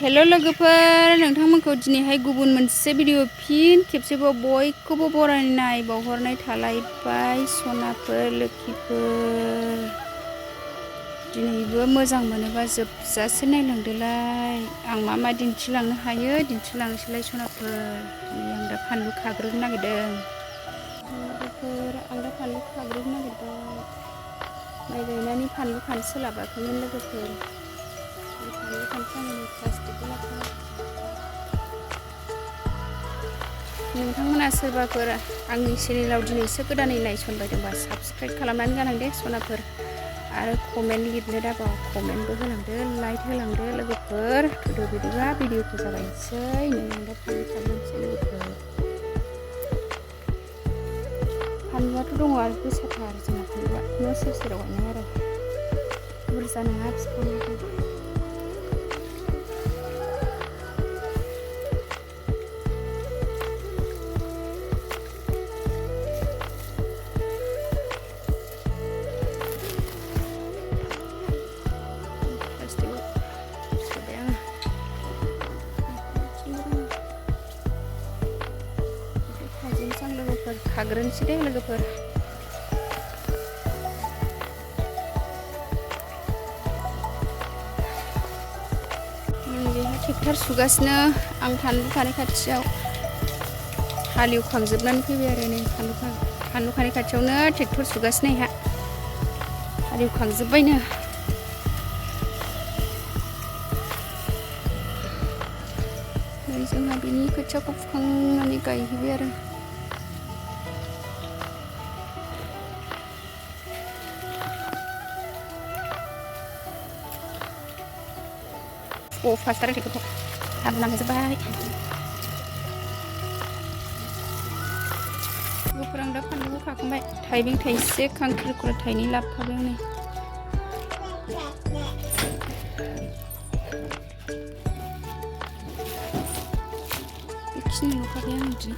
Hello लोगोफोर, नोंथांमोनखौ दिनैहाय गुबुन मोनसे भिडिअ फिन खेबसेबाव बयखौबो बरायनाय बावहरनाय थालायबाय। सनाफोर, लोखिफोर, दिनैबो मोजां मोनोबा जोबजासे नायलांदोलाय। आं मा मा दिन्थिलांनो हायो दिन्थिलांनोसैलाय सनाफोर। दिनै आं दा फानलु खाग्रोनो नागिरदों लोगोफोर। आं दा फानलु खाग्रोनो नागिरबाय। माइ गायनानै फानलु खानो सोलाबाखैमोन लोगोफोर। फानलु खानो प्लास्टिकखौ लाफा। नोंथांमोना सोरबाफोर आंनि चेनेलाव दिनैसो गोदानै नायसनबायदोंबा साबस्क्राइब खालामनानै गालांदे सनाफोर। आरो कमेन्ट लिरनो दाबाव, कमेन्टबो होलांदो, लाइक होलांदो लोगोफोर। थुदो बिदिबा भिडिअखौ जागायनोसै। नों दा फानलु खालामनोसै लोगोफोर। फानलुआथ' दङ आरो गोसाथार जोंना फानलुआ। न' सेर सेराव गायनाय आरो बुरजा नङा बिफाङाबो। खाग्रोनोसै दे लोगोफोर। बेहाय ट्रेक्टर सुगासिनो। आं फानलु खानाय खाथियाव हालेवखांजोबनानै फैबाय आरो नै फानलु खानाय खाथियावनो ट्रेक्टर सुगासिनो इहा। हालेवखांजोब्बायनो। नै जोंहा बिनि खोथियाखौ फुखांनानै गायहैबाय आरो। फास्टार ट्रेक्टरखौ हाबलांजोब्बाय। लोगोफोर आं दा फानलुखौ खाखांबाय। थाइबें थाइसे, खांख्रिखला थाइनै लाबोफाबाय आं नै। बेखिनिल' खाबाय आं दिनै।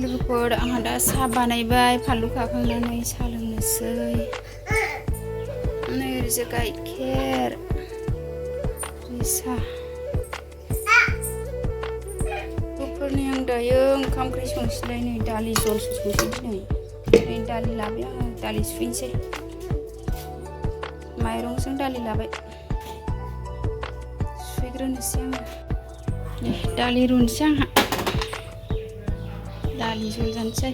लोगोफोर आंहा दा साहा बानायबाय। फानलु खाखांनानै साहा लोंनोसै। नै ओरैजाय गाइखेर, साहा। लोगोफोरनि आं दायो ओंखाम ओंख्रि संसैलाय। नै दालि जलसो संसै दिनै। नै दालि लाबाय आङो, दालि सुफैनोसै। माइरंजों दालि लाबाय, सुफैग्रोनोसै आङो। नै दालि रुनोसै आंहा। दालि जल जानोसै।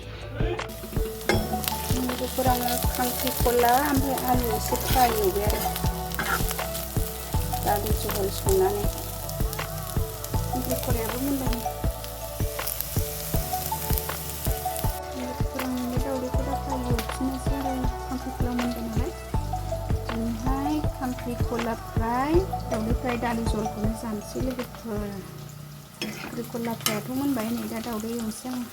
लोगोफोर आङो खांख्रिखला ओमफ्राय आलु एसे फ्राय एवबाय आरो दालि जहल संनानै। खांख्रिखलायाबो मोनबाय। लोगोफोर आं बे दावदैखौ दा फ्राय एवफिननोसै आरो खांख्रिखला मोनबाय नालाय। दिनैहाय खांख्रिखला फ्राय, दावदै फ्राय, दालि जलखौनो जानोसै लोगोफोर। खांख्रिखला फ्रायाथ' मोनबाय। नै दा दावदै एवनोसै आङो।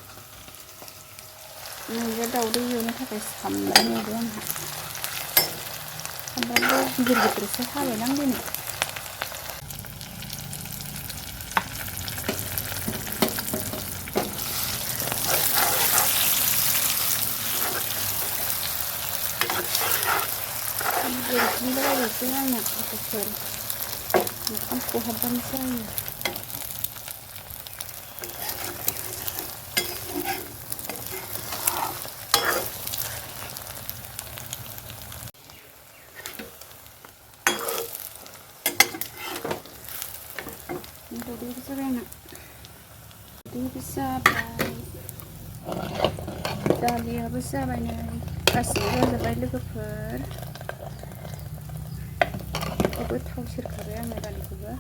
नै दा दावदै एवनो थाखाय सामब्राम एवबाय आंहा। सामब्रामखौ गिदिर गिदिरसो हाबायलां दिनै। बेरग्लिलाबायसै आंना लोगोफोर। ओंखाम खहाबबानो जायो। दावदैबो जाबाय आंना। दावदैबो जाबाय, दालियाबो जाबाय। नै गासिबो जाजोब्बाय लोगोफोर। गोथाव सेरखाबाय आङो दालिखौबो।